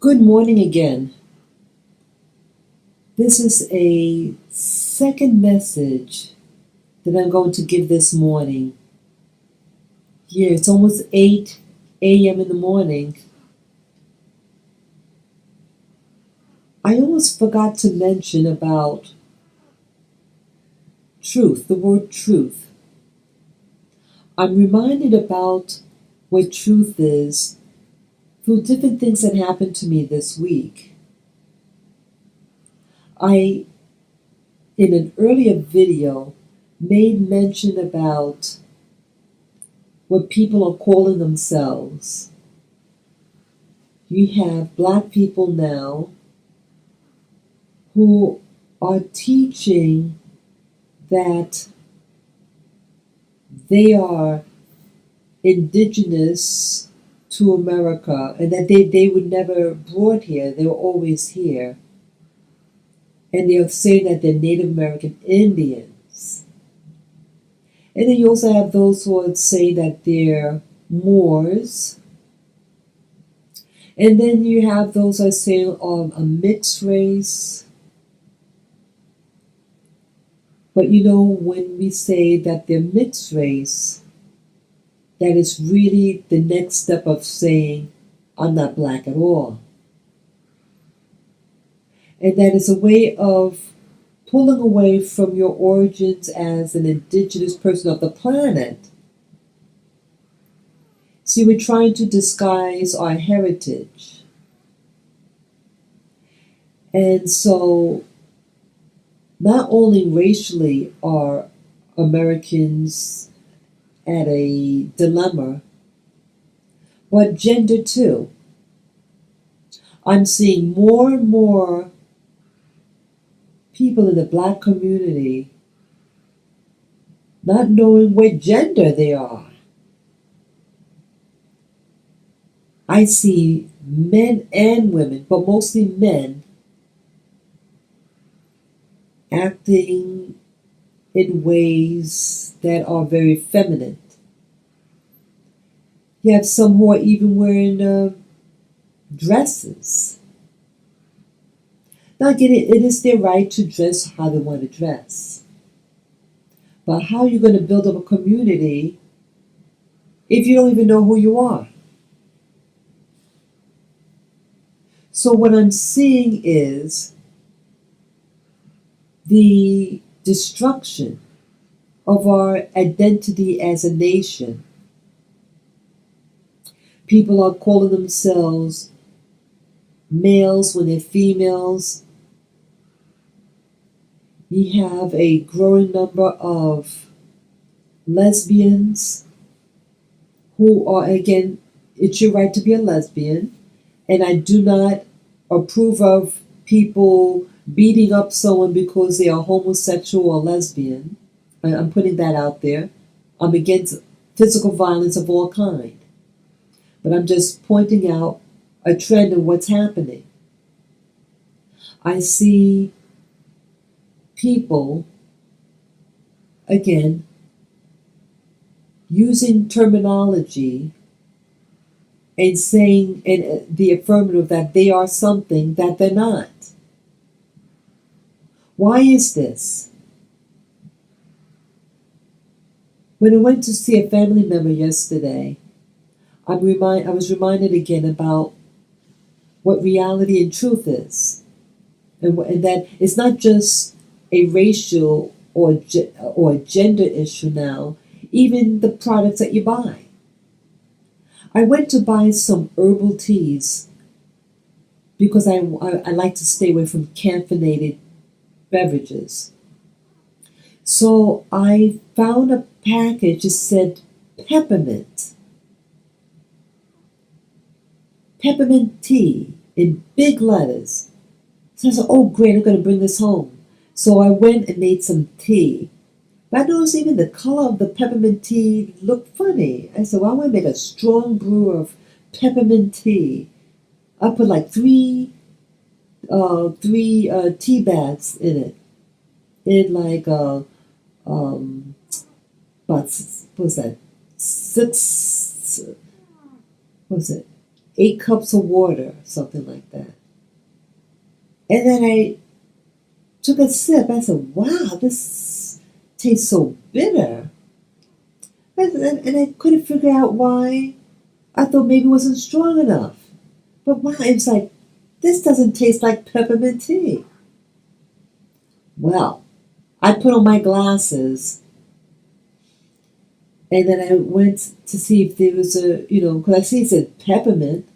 Good morning again. This is a second message that I'm going to give this morning. Yeah, it's almost 8 a.m. in the morning. I almost forgot to mention about truth, the word truth. I'm reminded about what truth is through different things that happened to me this week. I, in an earlier video, made mention about what people are calling themselves. You have black people now who are teaching that they are indigenous to America and that they were never brought here, they were always here. And they're saying that they're Native American Indians. And then you also have those who would say that they're Moors. And then you have those who are saying a mixed race. But when we say that they're mixed race, that is really the next step of saying, I'm not black at all. And that is a way of pulling away from your origins as an indigenous person of the planet. See, we're trying to disguise our heritage. And so, not only racially are Americans at a dilemma, but gender too. I'm seeing more and more people in the black community not knowing what gender they are. I see men and women, but mostly men, acting in ways that are very feminine. You have some who are even wearing dresses. Now again, it is their right to dress how they want to dress. But how are you going to build up a community if you don't even know who you are? So what I'm seeing is the destruction of our identity as a nation. People are calling themselves males when they're females. We have a growing number of lesbians who are, again, it's your right to be a lesbian, and I do not approve of people beating up someone because they are homosexual or lesbian. I'm putting that out there. I'm against physical violence of all kind. But I'm just pointing out a trend of what's happening. I see people, again, using terminology and saying in the affirmative that they are something that they're not. Why is this? When I went to see a family member yesterday, I was reminded again about what reality and truth is. And that it's not just a racial or gender issue now, even the products that you buy. I went to buy some herbal teas because I like to stay away from caffeinated beverages. So I found a package that said peppermint. Peppermint tea in big letters. So I said, oh great, I'm going to bring this home. So I went and made some tea. But I noticed even the color of the peppermint tea looked funny. I said, well, I want to make a strong brew of peppermint tea. I put like three tea bags in it. In like about, what was that? 6, what was it? 8 cups of water, something like that. And then I took a sip. I said, wow, this tastes so bitter. And I couldn't figure out why. I thought maybe it wasn't strong enough. But wow, it was like, this doesn't taste like peppermint tea. Well, I put on my glasses and then I went to see if there was because I see it said peppermint.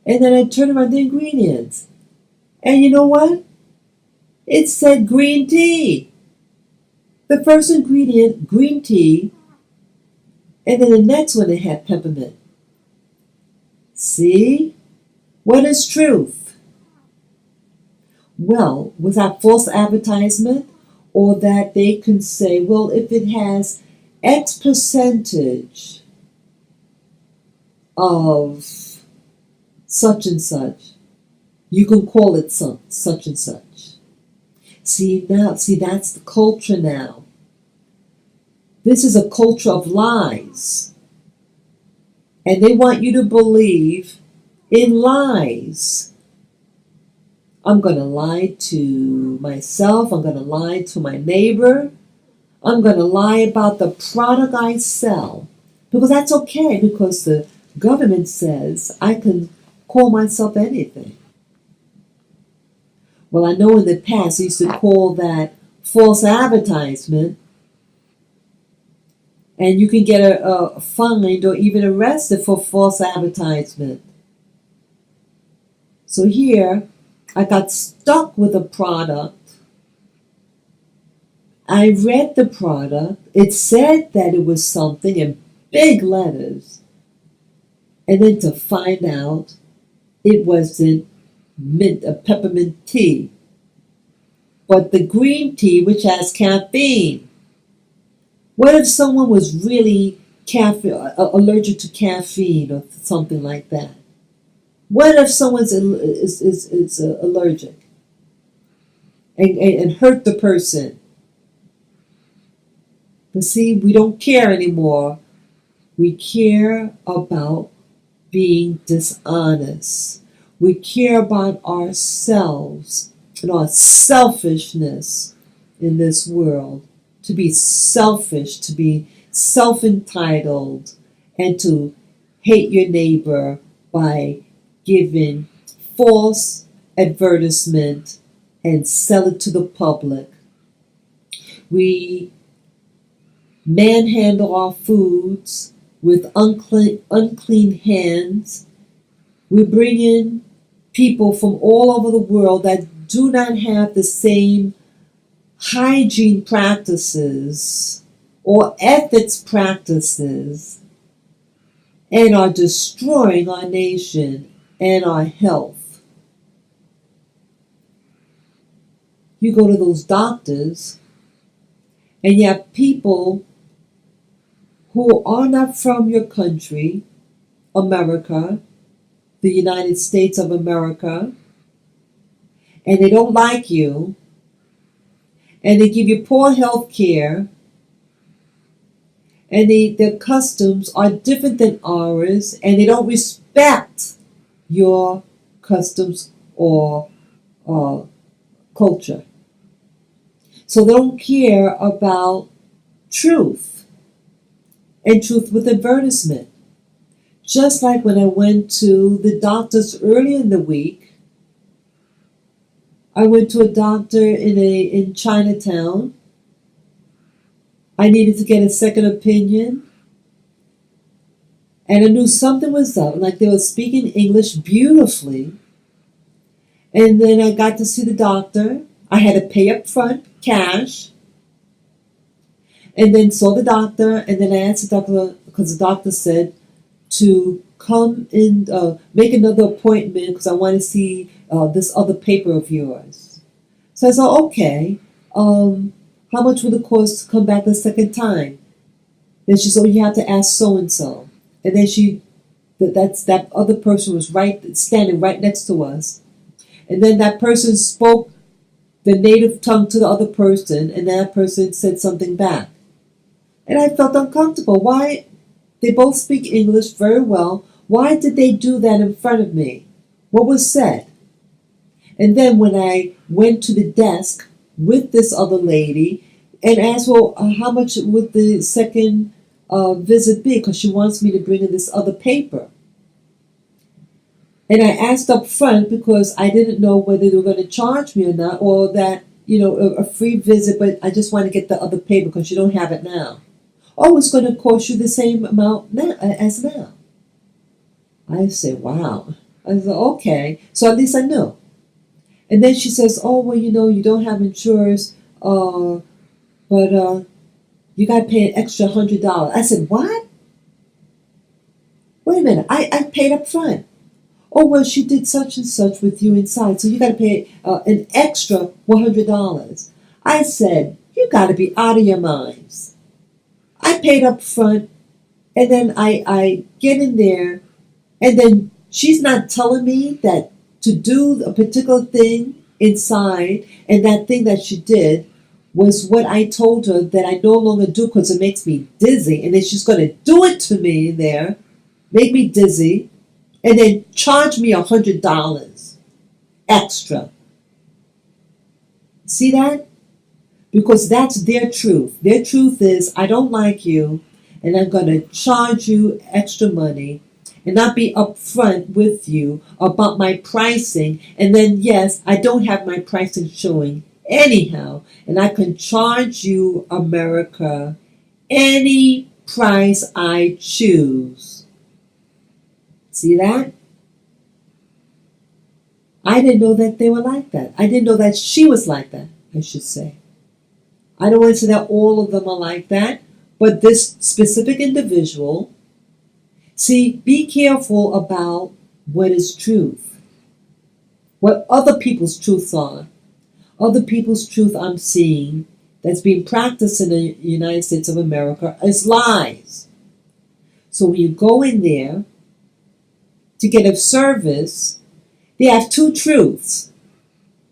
And then I turned around the ingredients. And you know what? It said green tea. The first ingredient, green tea, and then the next one it had peppermint. See? What is truth? Well, was that false advertisement? Or that they can say, well, if it has X percentage of such and such, you can call it such and such. See, that's the culture now. This is a culture of lies. And they want you to believe in lies. I'm going to lie to myself. I'm going to lie to my neighbor. I'm going to lie about the product I sell. Because that's okay, because the government says I can call myself anything. Well, I know in the past they used to call that false advertisement, and you can get a fined or even arrested for false advertisement. So here, I got stuck with a product. I read the product. It said that it was something in big letters. And then to find out it wasn't peppermint tea, but the green tea, which has caffeine. What if someone was really allergic to caffeine or something like that? What if someone is allergic and hurt the person? But see, we don't care anymore. We care about being dishonest. We care about ourselves and our selfishness in this world. To be selfish, to be self-entitled, and to hate your neighbor by giving false advertisement and sell it to the public. We manhandle our foods with unclean hands. We bring in people from all over the world that do not have the same hygiene practices or ethics practices and are destroying our nation and our health. You go to those doctors and you have people who are not from your country, America, the United States of America, and they don't like you, and they give you poor health care, and their customs are different than ours, and they don't respect your customs or culture. So they don't care about truth and truth with advertisement. Just like when I went to the doctors earlier in the week, I went to a doctor in Chinatown. I needed to get a second opinion. And I knew something was up, like they were speaking English beautifully. And then I got to see the doctor. I had to pay up front, cash. And then saw the doctor, and then I asked the doctor, because the doctor said to come in, make another appointment, because I want to see this other paper of yours. So I said, okay, how much would it cost to come back the second time? Then she said, oh, you have to ask so-and-so. And then that other person was standing right next to us. And then that person spoke the native tongue to the other person, and that person said something back. And I felt uncomfortable. Why? They both speak English very well. Why did they do that in front of me? What was said? And then when I went to the desk with this other lady and asked, well, how much would the second visit be? Because she wants me to bring in this other paper. And I asked up front because I didn't know whether they were going to charge me or not, or that, a free visit, but I just want to get the other paper because you don't have it now. Oh, it's going to cost you the same amount now as now. I said, wow. I said, okay. So at least I knew. And then she says, oh, well, you don't have insurance, but you got to pay an extra $100. I said, what? Wait a minute. I paid up front. Oh, well, she did such and such with you inside, so you got to pay an extra $100. I said, you got to be out of your minds. I paid up front, and then I get in there, and then she's not telling me that to do a particular thing inside, and that thing that she did was what I told her that I no longer do because it makes me dizzy, and then she's going to do it to me there, make me dizzy, and then charge me $100 extra. See that? Because that's their truth. Their truth is, I don't like you, and I'm going to charge you extra money and not be upfront with you about my pricing. And then, yes, I don't have my pricing showing anyhow, and I can charge you, America, any price I choose. See that? I didn't know that they were like that. I didn't know that she was like that, I should say. I don't want to say that all of them are like that, but this specific individual, see, be careful about what is truth, what other people's truths are. Other people's truth I'm seeing that's being practiced in the United States of America is lies. So when you go in there to get a service, they have two truths.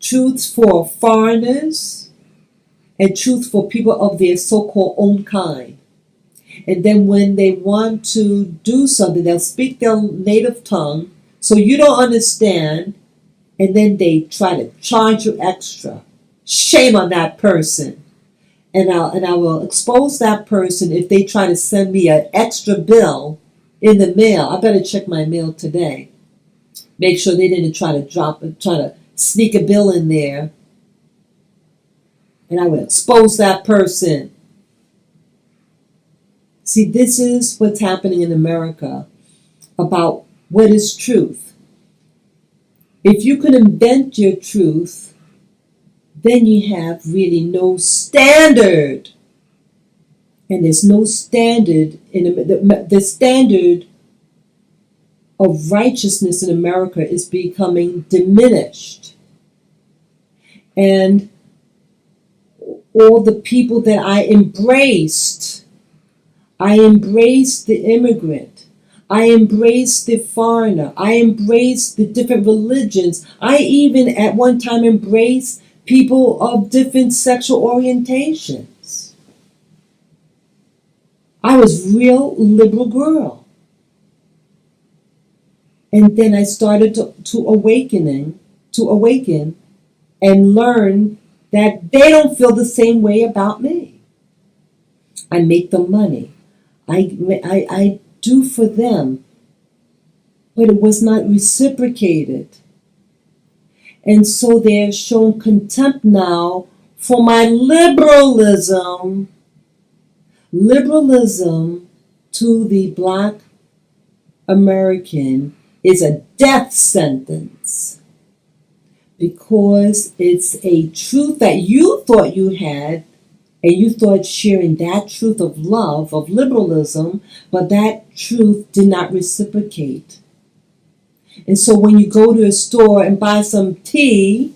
Truths for foreigners and truth for people of their so-called own kind. And then when they want to do something, they'll speak their native tongue so you don't understand, and then they try to charge you extra. Shame on that person. And I will expose that person if they try to send me an extra bill in the mail. I better check my mail today. Make sure they didn't try to sneak a bill in there. And I will expose that person. See, this is what's happening in America about what is truth. If you can invent your truth, then you have really no standard. And there's no standard the standard of righteousness in America is becoming diminished. And all the people that I embraced the immigrant, I embraced the foreigner, I embraced the different religions, I even at one time embraced people of different sexual orientations. I was real liberal girl. And then I started to awaken and learn that they don't feel the same way about me. I make them money. I do for them, but it was not reciprocated. And so they're shown contempt now for my liberalism. Liberalism to the Black American is a death sentence because it's a truth that you thought you had, and you thought sharing that truth of love, of liberalism, but that truth did not reciprocate. And so when you go to a store and buy some tea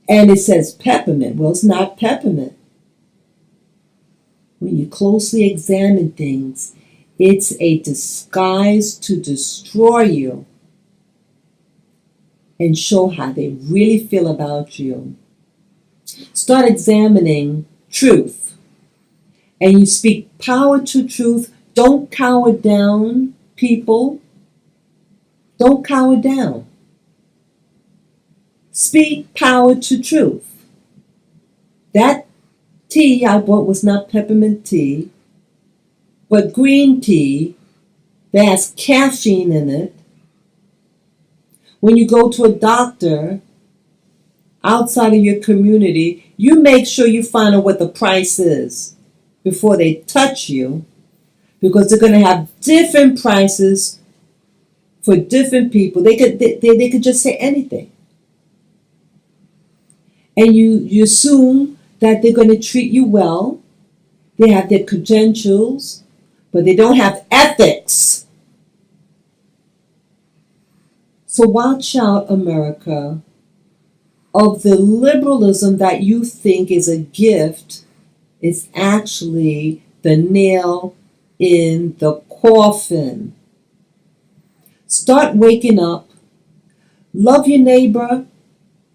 and it says peppermint, well, it's not peppermint. When you closely examine things, it's a disguise to destroy you and show how they really feel about you. Start examining truth. And you speak power to truth. Don't cower down people Don't cower down. Speak power to truth. That tea I bought was not peppermint tea, but green tea that has caffeine in it. When you go to a doctor outside of your community, you make sure you find out what the price is before they touch you, because they're going to have different prices for different people. They could just say anything. And you assume that they're going to treat you well. They have their credentials, but they don't have ethics. So watch out, America, of the liberalism that you think is a gift is actually the nail in the coffin. Start waking up. Love your neighbor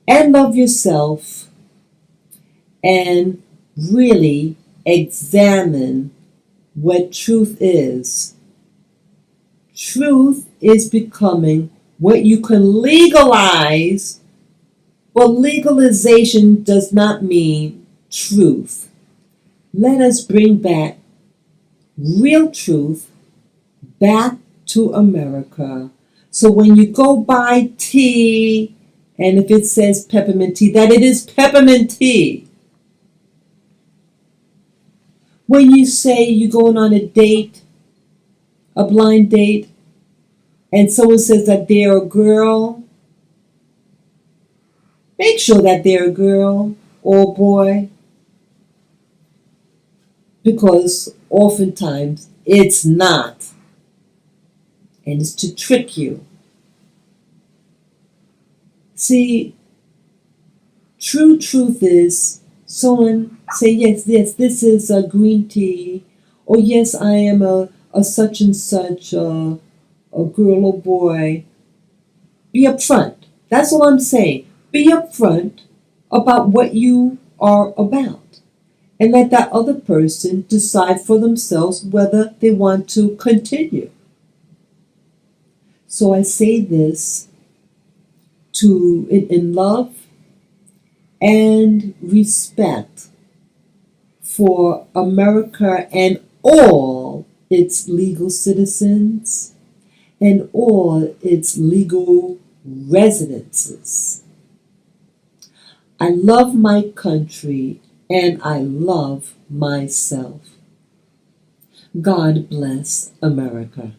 and love yourself, and really examine what truth is. Truth is becoming what you can legalize, but legalization does not mean truth. Let us bring back real truth back to America. So when you go buy tea, and if it says peppermint tea, that it is peppermint tea. When you say you're going on a date, a blind date, and someone says that they're a girl, make sure that they're a girl or a boy, because oftentimes it's not, and it's to trick you. See, true truth is someone say, yes, this is a green tea, or yes, I am a such and such, a girl or boy. Be upfront. That's all I'm saying. Be upfront about what you are about, and let that other person decide for themselves whether they want to continue. So I say this in love and respect for America and all its legal citizens and all its legal residences. I love my country and I love myself. God bless America.